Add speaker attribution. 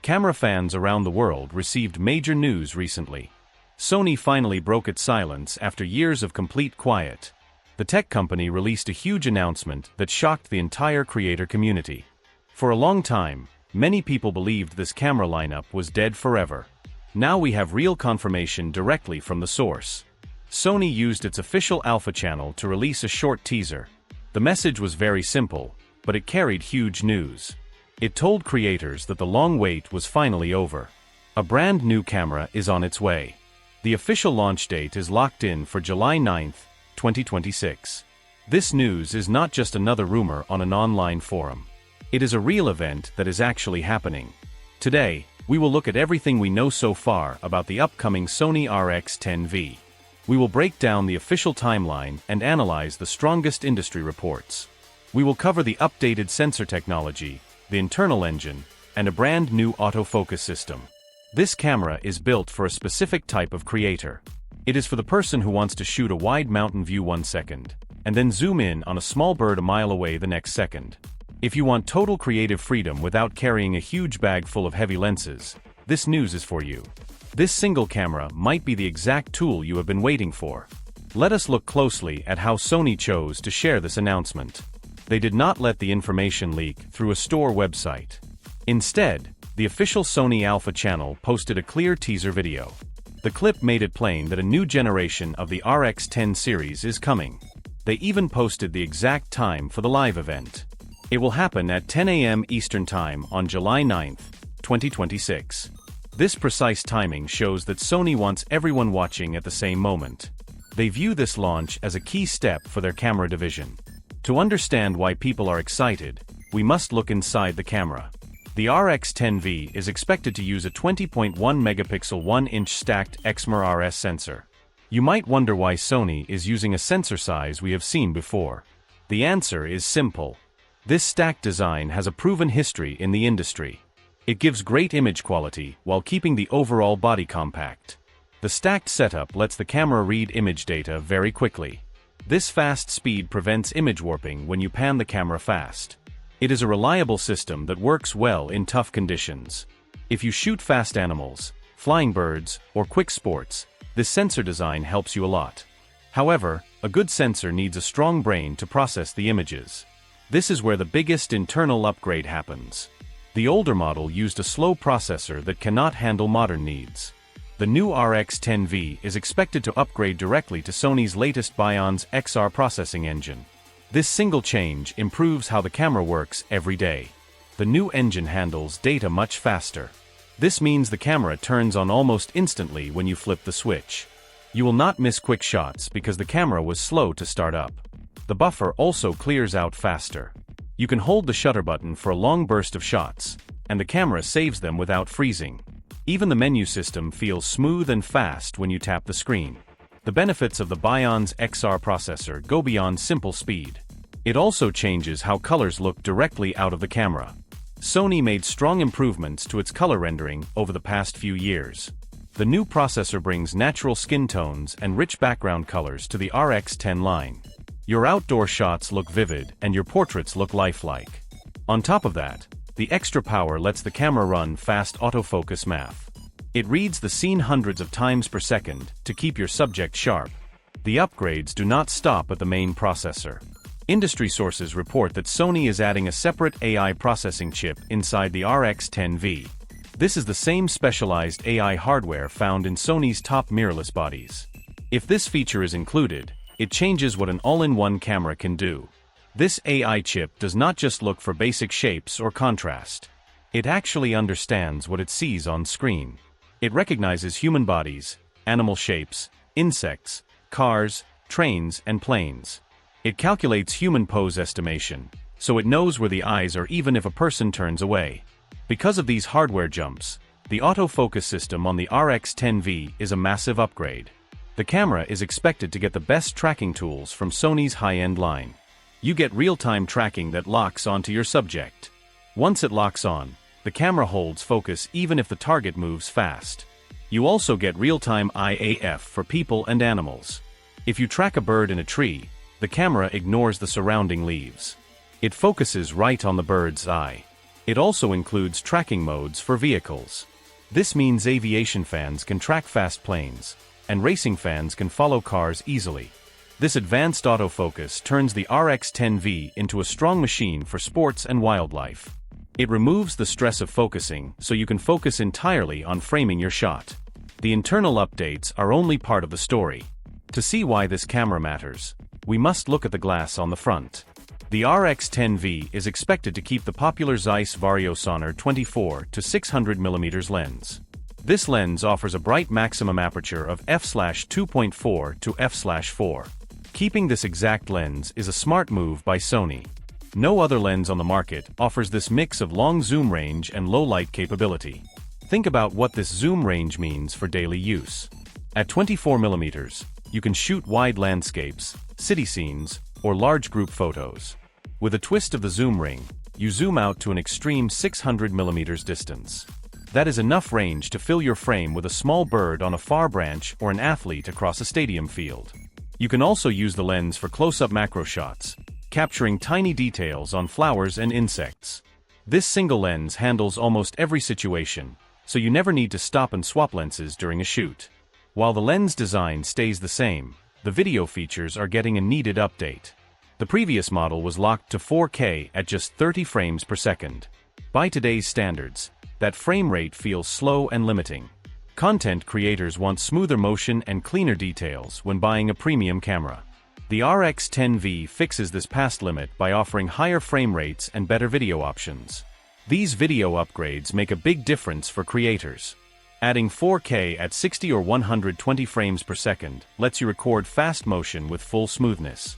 Speaker 1: Camera fans around the world received major news recently. Sony finally broke its silence after years of complete quiet. The tech company released a huge announcement that shocked the entire creator community. For a long time, many people believed this camera lineup was dead forever. Now we have real confirmation directly from the source. Sony used its official alpha channel to release a short teaser. The message was very simple, but it carried huge news. It told creators that the long wait was finally over. A brand new camera is on its way. The official launch date is locked in for July 9, 2026. This news is not just another rumor on an online forum. It is a real event that is actually happening. Today, we will look at everything we know so far about the upcoming Sony RX10 V. We will break down the official timeline and analyze the strongest industry reports. We will cover the updated sensor technology, the internal engine, and a brand new autofocus system. This camera is built for a specific type of creator. It is for the person who wants to shoot a wide mountain view 1 second, and then zoom in on a small bird a mile away the next second. If you want total creative freedom without carrying a huge bag full of heavy lenses, this news is for you. This single camera might be the exact tool you have been waiting for. Let us look closely at how Sony chose to share this announcement. They did not let the information leak through a store website. Instead, the official Sony Alpha channel posted a clear teaser video. The clip made it plain that a new generation of the RX10 series is coming. They even posted the exact time for the live event. It will happen at 10 a.m. Eastern Time on July 9, 2026. This precise timing shows that Sony wants everyone watching at the same moment. They view this launch as a key step for their camera division. To understand why people are excited, we must look inside the camera. The RX10 V is expected to use a 20.1 megapixel 1-inch stacked XMR-RS sensor. You might wonder why Sony is using a sensor size we have seen before. The answer is simple. This stacked design has a proven history in the industry. It gives great image quality while keeping the overall body compact. The stacked setup lets the camera read image data very quickly. This fast speed prevents image warping when you pan the camera fast. It is a reliable system that works well in tough conditions. If you shoot fast animals, flying birds, or quick sports, this sensor design helps you a lot. However, a good sensor needs a strong brain to process the images. This is where the biggest internal upgrade happens. The older model used a slow processor that cannot handle modern needs. The new RX10 V is expected to upgrade directly to Sony's latest Bion's XR processing engine. This single change improves how the camera works every day. The new engine handles data much faster. This means the camera turns on almost instantly when you flip the switch. You will not miss quick shots because the camera was slow to start up. The buffer also clears out faster. You can hold the shutter button for a long burst of shots, and the camera saves them without freezing. Even the menu system feels smooth and fast when you tap the screen. The benefits of the Bion's XR processor go beyond simple speed. It also changes how colors look directly out of the camera. Sony made strong improvements to its color rendering over the past few years. The new processor brings natural skin tones and rich background colors to the RX10 line. Your outdoor shots look vivid and your portraits look lifelike. On top of that, the extra power lets the camera run fast autofocus math. It reads the scene hundreds of times per second to keep your subject sharp. The upgrades do not stop at the main processor. Industry sources report that Sony is adding a separate AI processing chip inside the RX10 V. This is the same specialized AI hardware found in Sony's top mirrorless bodies. If this feature is included, it changes what an all-in-one camera can do. This AI chip does not just look for basic shapes or contrast. It actually understands what it sees on screen. It recognizes human bodies, animal shapes, insects, cars, trains, and planes. It calculates human pose estimation, so it knows where the eyes are even if a person turns away. Because of these hardware jumps, the autofocus system on the RX10 V is a massive upgrade. The camera is expected to get the best tracking tools from Sony's high-end line. You get real-time tracking that locks onto your subject. Once it locks on, the camera holds focus even if the target moves fast. You also get real-time IAF for people and animals. If you track a bird in a tree, the camera ignores the surrounding leaves. It focuses right on the bird's eye. It also includes tracking modes for vehicles. This means aviation fans can track fast planes, and racing fans can follow cars easily. This advanced autofocus turns the RX10 V into a strong machine for sports and wildlife. It removes the stress of focusing so you can focus entirely on framing your shot. The internal updates are only part of the story. To see why this camera matters, we must look at the glass on the front. The RX10 V is expected to keep the popular Zeiss Vario Sonner 24 to 600mm lens. This lens offers a bright maximum aperture of f/2.4 to f/4. Keeping this exact lens is a smart move by Sony. No other lens on the market offers this mix of long zoom range and low light capability. Think about what this zoom range means for daily use. At 24mm, you can shoot wide landscapes, city scenes, or large group photos. With a twist of the zoom ring, you zoom out to an extreme 600mm distance. That is enough range to fill your frame with a small bird on a far branch or an athlete across a stadium field. You can also use the lens for close-up macro shots, capturing tiny details on flowers and insects. This single lens handles almost every situation, so you never need to stop and swap lenses during a shoot. While the lens design stays the same, the video features are getting a needed update. The previous model was locked to 4K at just 30 frames per second. By today's standards, that frame rate feels slow and limiting. Content creators want smoother motion and cleaner details when buying a premium camera. The RX10 V fixes this past limit by offering higher frame rates and better video options. These video upgrades make a big difference for creators. Adding 4K at 60 or 120 frames per second lets you record fast motion with full smoothness.